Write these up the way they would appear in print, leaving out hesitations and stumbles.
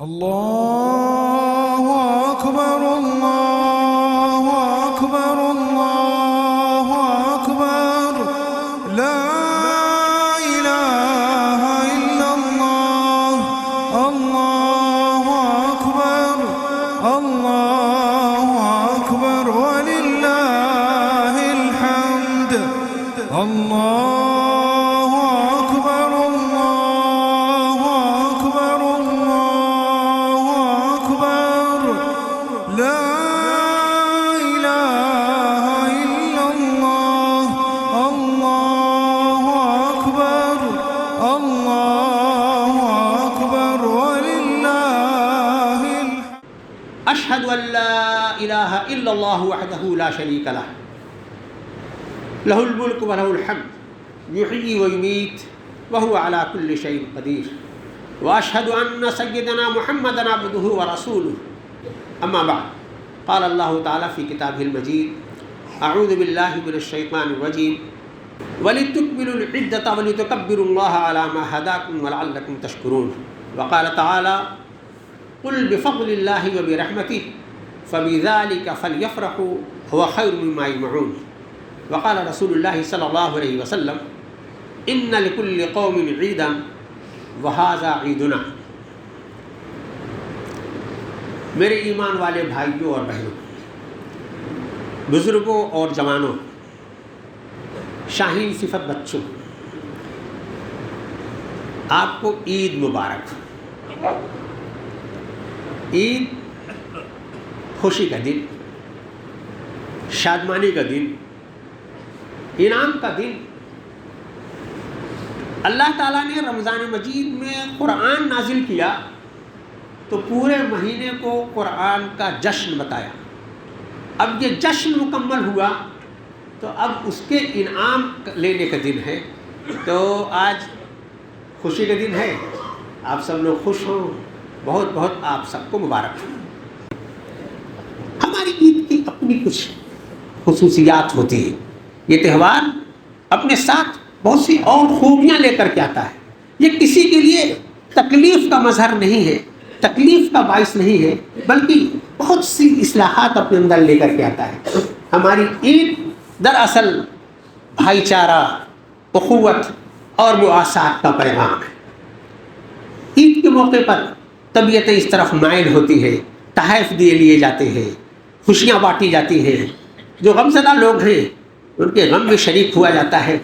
الله أكبر الله أكبر الله أكبر لا إله إلا الله الله أكبر الله أكبر ولله الحمد الله أكبر الله أكبر الله أكبر لا إله إلا الله الله أكبر الله أكبر ولله الحمد. أشهد أن لا إله إلا الله وحده لا شريك له له الملك وله الحمد يحيي ويميت وهو على كل شيء قدير وأشهد أن سيدنا محمدا عبده ورسوله أما بعد قال الله تعالى في كتابه المجيد أعوذ بالله من الشيطان الرجيم ولتكملوا العدة ولتكبروا الله على ما هداكم ولعلكم تشكرون وقال تعالى قل بفضل الله وبرحمته فبذلك فليفرحوا هو خير مما يجمعون وقال رسول الله صلى الله عليه وسلم إن لكل قوم عيدا وهذا عيدنا. میرے ایمان والے بھائیوں اور بہنوں، بزرگوں اور جوانوں، شاہین صفت بچوں، آپ کو عید مبارک. عید خوشی کا دن، شادمانی کا دن، انعام کا دن. اللہ تعالیٰ نے رمضان مجید میں قرآن نازل کیا تو پورے مہینے کو قرآن کا جشن بتایا. اب یہ جشن مکمل ہوا تو اب اس کے انعام لینے کا دن ہے. تو آج خوشی کا دن ہے، آپ سب لوگ خوش ہوں. بہت بہت آپ سب کو مبارک ہو. ہماری عید کی اپنی کچھ خصوصیات ہوتی ہیں. یہ تہوار اپنے ساتھ بہت سی اور خوبیاں لے کر کے آتا ہے. یہ کسی کے لیے تکلیف کا مظہر نہیں ہے، تکلیف کا باعث نہیں ہے، بلکہ بہت سی اصلاحات اپنے اندر لے کر کے آتا ہے. ہماری عید دراصل بھائی چارہ، اخوت اور مواسات کا پیغام ہے. عید کے موقع پر طبیعتیں اس طرف مائل ہوتی ہے، تحائف دیے لیے جاتے ہیں، خوشیاں بانٹی جاتی ہیں. جو غمزدہ لوگ ہیں ان کے غم میں شریک ہوا جاتا ہے.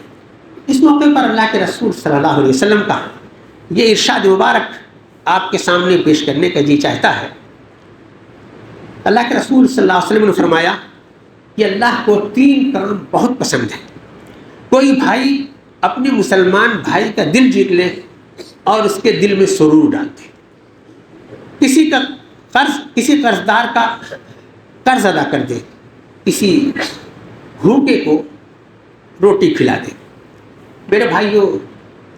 اس موقع پر اللہ کے رسول صلی اللہ علیہ وسلم کا یہ ارشاد مبارک آپ کے سامنے پیش کرنے کا جی چاہتا ہے. اللہ کے رسول صلی اللہ علیہ وسلم نے فرمایا کہ اللہ کو 3 کام بہت پسند ہے. کوئی بھائی اپنے مسلمان بھائی کا دل جیت لے اور اس کے دل میں سرور ڈال دے. کسی قرضدار کا قرض ادا کر دے. کسی بھوکے کو روٹی کھلا دے. میرے بھائیوں،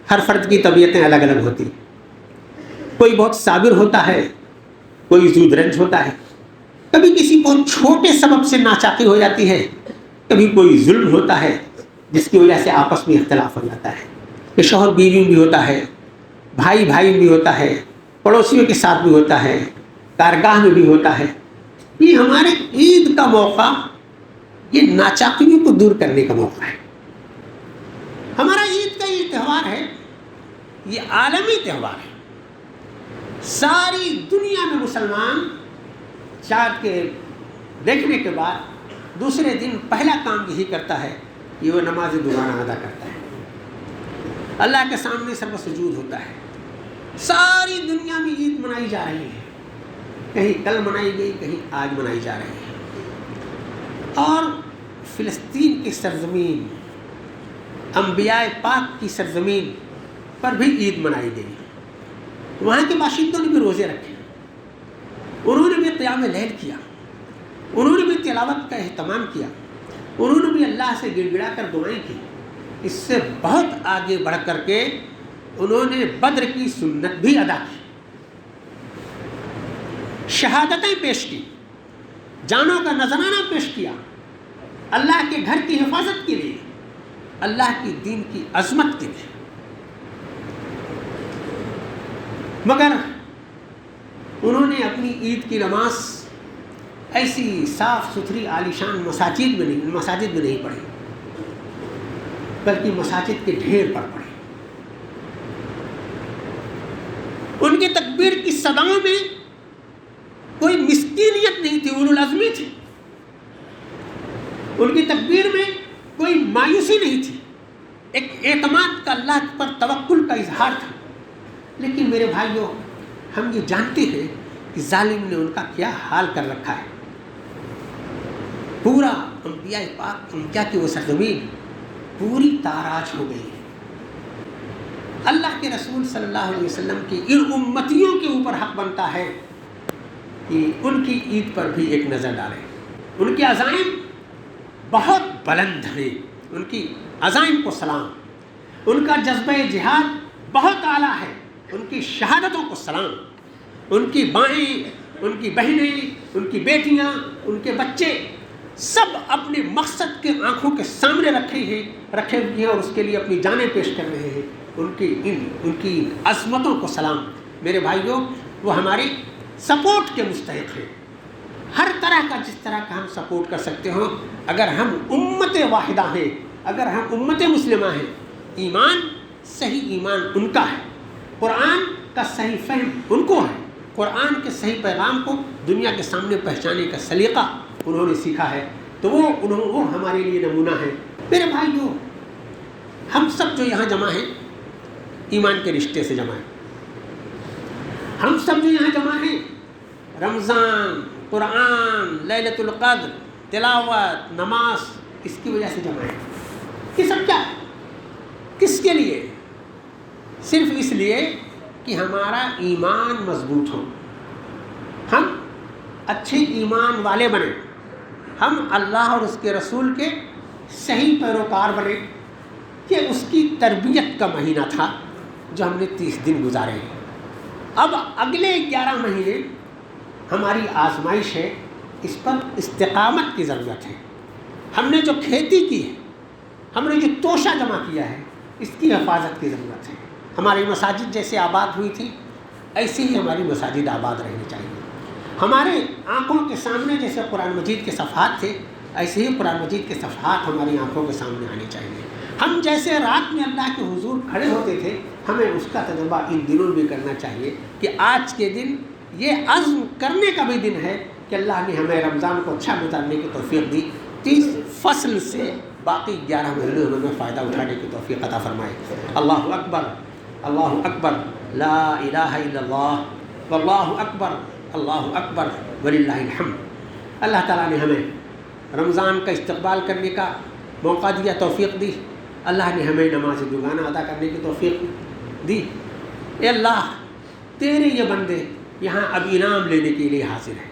ہر فرد کی طبیعتیں الگ الگ ہوتی ہیں. کوئی بہت صابر ہوتا ہے، کوئی زود رنج ہوتا ہے. کبھی کسی کو چھوٹے سبب سے ناچاقی ہو جاتی ہے، کبھی کوئی ظلم ہوتا ہے جس کی وجہ سے آپس میں اختلاف ہو جاتا ہے. کہ شوہر بیوی بھی ہوتا ہے، بھائی بھائی بھی ہوتا ہے، پڑوسیوں کے ساتھ بھی ہوتا ہے، کارگاہ میں بھی ہوتا ہے. یہ ہمارے عید کا موقع، یہ ناچاقیوں کو دور کرنے کا موقع ہے. ہمارا عید کا یہ تہوار ہے، یہ عالمی تہوار ہے. ساری دنیا میں مسلمان چاند کے دیکھنے کے بعد دوسرے دن پہلا کام یہی کرتا ہے کہ وہ نماز دوبارہ ادا کرتا ہے، اللہ کے سامنے سر سجود ہوتا ہے. ساری دنیا میں عید منائی جا رہی ہے. کہیں کل منائی گئی، کہیں آج منائی جا رہی ہے. اور فلسطین کی سرزمین، انبیاء پاک کی سرزمین پر بھی عید منائی گئی. وہاں کے باشندوں نے بھی روزے رکھے، انہوں نے بھی قیام لیل کیا، انہوں نے بھی تلاوت کا اہتمام کیا، انہوں نے بھی اللہ سے گڑ گڑا کر دعائیں کی. اس سے بہت آگے بڑھ کر کے انہوں نے بدر کی سنت بھی ادا کی، شہادتیں پیش کی، جانوں کا نذرانہ پیش کیا، اللہ کے گھر کی حفاظت کے لیے، اللہ کی دین کی عظمت کے لیے. مگر انہوں نے اپنی عید کی نماز ایسی صاف ستھری عالیشان مساجد میں نہیں پڑھی، بلکہ مساجد کے ڈھیر پر پڑھی۔ ان کی تکبیر کی صداؤں میں کوئی مسکینیت نہیں تھی، اولو العزمی تھی۔ ان کی تکبیر میں کوئی مایوسی نہیں تھی، ایک اعتماد کا اللہ پر توکل کا اظہار تھا۔ لیکن میرے بھائیوں، ہم یہ جانتے ہیں کہ ظالم نے ان کا کیا حال کر رکھا ہے۔ پورا انبیاء پاک انبیاء کی وہ سرزمین پوری تاراج ہو گئی ہے۔ اللہ کے رسول صلی اللہ علیہ وسلم کی ان امتیوں کے اوپر حق بنتا ہے کہ ان کی عید پر بھی ایک نظر ڈالیں۔ ان کے عزائم بہت بلند ہیں، ان کی عزائم کو سلام، ان کا جذبہ جہاد بہت اعلیٰ ہے، ان کی شہادتوں کو سلام، ان کی بائیں، ان کی بہنیں، ان کی بیٹیاں، ان کے بچے سب اپنے مقصد کے آنکھوں کے سامنے رکھے ہوئے ہیں اور اس کے لیے اپنی جانیں پیش کر رہے ہیں۔ ان کی عظمتوں کو سلام۔ میرے بھائیوں، وہ ہماری سپورٹ کے مستحق ہیں، ہر طرح کا جس طرح کا ہم سپورٹ کر سکتے ہوں۔ اگر ہم امت واحدہ ہیں، اگر ہم امت مسلمہ ہیں، ایمان صحیح ایمان ان کا ہے، قرآن کا صحیح فہم ان کو ہے، قرآن کے صحیح پیغام کو دنیا کے سامنے پہنچانے کا سلیقہ انہوں نے سیکھا ہے، تو وہ ہمارے لیے نمونہ ہے۔ میرے بھائیوں، ہم سب جو یہاں جمع ہیں ایمان کے رشتے سے جمع ہیں۔ ہم سب جو یہاں جمع ہیں رمضان، قرآن، لیلۃ القدر، تلاوت، نماز، اس کی وجہ سے جمع ہیں۔ یہ سب کیا ہے؟ کس کے لیے؟ صرف اس لیے کہ ہمارا ایمان مضبوط ہو، ہم اچھے ایمان والے بنیں، ہم اللہ اور اس کے رسول کے صحیح پیروکار بنیں۔ کہ اس کی تربیت کا مہینہ تھا جو ہم نے 30 دن گزارے ہیں۔ اب اگلے 11 مہینے ہماری آزمائش ہے، اس پر استقامت کی ضرورت ہے۔ ہم نے جو کھیتی کی ہے، ہم نے جو توشہ جمع کیا ہے، اس کی حفاظت کی ضرورت ہے۔ ہماری مساجد جیسے آباد ہوئی تھی، ایسے ہی ہماری مساجد آباد رہنی چاہیے۔ ہمارے آنکھوں کے سامنے جیسے قرآن مجید کے صفحات تھے، ایسے ہی قرآن مجید کے صفحات ہماری آنکھوں کے سامنے آنے چاہیے۔ ہم جیسے رات میں اللہ کے حضور کھڑے ہوتے تھے، ہمیں اس کا تجربہ ان دنوں میں کرنا چاہیے کہ آج کے دن یہ عزم کرنے کا بھی دن ہے کہ اللہ نے ہمیں رمضان کو اچھا گزارنے کی توفیق دی، 30 فصل سے باقی 11 مہینوں ہمیں فائدہ اٹھانے کی توفیق عطا فرمائے۔ اللہ اکبر، اللہ اکبر، لا الہ الا اللہ، واللہ اکبر، اللہ اکبر، وللہ الحمد۔ اللہ تعالیٰ نے ہمیں رمضان کا استقبال کرنے کا موقع دیا، توفیق دی۔ اللہ نے ہمیں نماز دوگانہ ادا کرنے کی توفیق دی۔ اے اللہ، تیرے یہ بندے یہاں اب انعام لینے کے لیے حاضر ہیں۔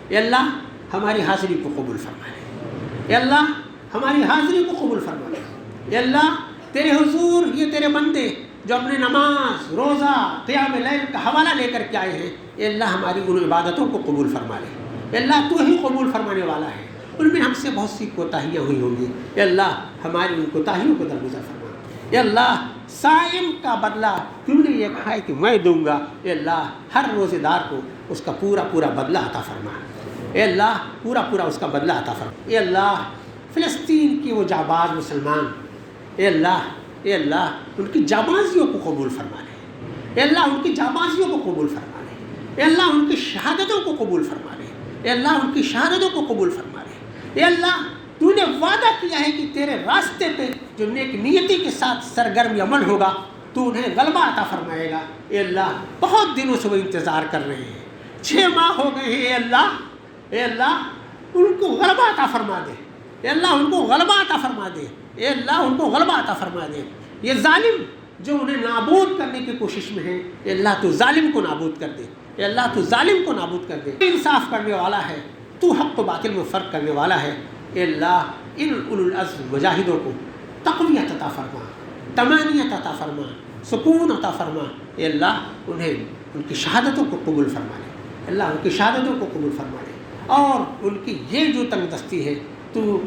اے اللہ، ہماری حاضری کو قبول فرما لے۔ اے اللہ، ہماری حاضری کو قبول فرما لے۔ اے اللہ، تیرے حضور یہ تیرے بندے جو اپنے نماز، روزہ، قیام لیل کا حوالہ لے کر کے آئے ہیں، اے اللہ ہماری ان عبادتوں کو قبول فرما لے۔ اے اللہ، تو ہی قبول فرمانے والا ہے۔ ان میں ہم سے بہت سی کوتاہیاں ہوئی ہوں گی، اے اللہ ہماری ان کوتاہیوں کو درگزر فرما۔ اے اللہ، صائم کا بدلہ تم نے یہ کہا ہے کہ میں دوں گا، اے اللہ ہر روزے دار کو اس کا پورا پورا بدلہ عطا فرما۔ اے اللہ، پورا پورا اس کا بدلہ عطا فرما۔ اے اللہ، فلسطین کی وہ جانباز مسلمان، اے اللہ، اے اللہ ان کی جانبازیوں کو قبول فرما لے۔ اے اللہ ان کی جانبازیوں کو قبول فرما لے۔ اے اللہ ان کی شہادتوں کو قبول فرما لے۔ اے اللہ ان کی شہادتوں کو قبول فرما لے۔ اے اللہ، تو نے وعدہ کیا ہے کہ تیرے راستے پہ جو نیک نیتی کے ساتھ سرگرم عمل ہوگا تو انہیں غلبہ عطا فرمائے گا۔ اے اللہ، بہت دنوں سے وہ انتظار کر رہے ہیں، 6 ماہ ہو گئے ہیں۔ اے اللہ، اے اللہ ان کو غلبہ عطا فرما دے۔ اے اللہ ان کو غلبہ عطا فرما دے۔ اے اللہ ان کو غلبہ عطا فرما دے۔ یہ ظالم جو انہیں نابود کرنے کی کوشش میں ہیں، اے اللہ تو ظالم کو نابود کر دے۔ اے اللہ تو ظالم کو نابود کر دے۔ انصاف کرنے والا ہے، تو حق و باطل میں فرق کرنے والا ہے۔ اے اللہ، ان اولو العزم مجاہدوں کو تقویت عطا فرما، طمانینت عطا فرما، سکون عطا فرما۔ اے اللہ انہیں ان کی شہادتوں کو قبول فرما لے۔ اللہ ان کی شہادتوں کو قبول فرما لے، اور ان کی یہ جو تنگ دستی ہے تو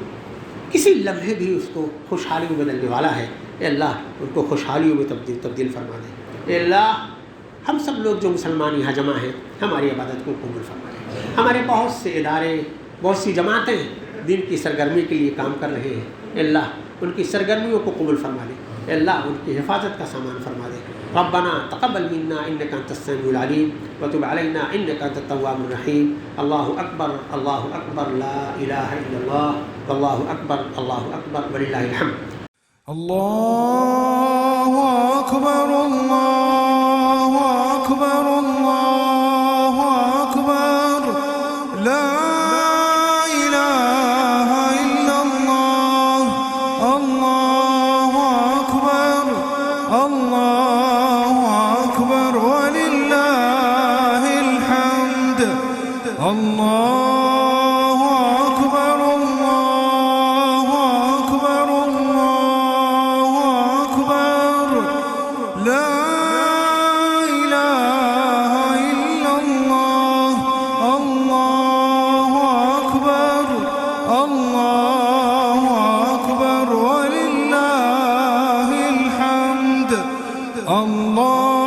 کسی لمحے بھی اس کو خوشحالی میں بدلنے والا ہے۔ اے اللہ ان کو خوشحالیوں میں تبدیل فرما دے۔ اے اللہ ہم سب لوگ جو مسلمان یہاں جمع ہیں ہماری عبادت کو قبول فرما لے. ہمارے بہت سے ادارے، بہت سی جماعتیں دین کی سرگرمی کے لیے کام کر رہے ہیں. اے اللہ ان کی سرگرمیوں کو قبول فرما لے. اے اللہ ان کی حفاظت کا سامان فرما دے. ربنا تقبل منا انك انت السميع العليم وتب علينا انك انت التواب الرحيم. الله اكبر الله اكبر لا اله الا الله والله اكبر الله اكبر ولله الحمد. الله أكبر الله أكبر الله أكبر لا إله إلا الله. الله أكبر الله أكبر ولله الحمد. الله أكبر الله أكبر الله أكبر لا إله إلا الله. الله أكبر الله أكبر ولله الحمد. الله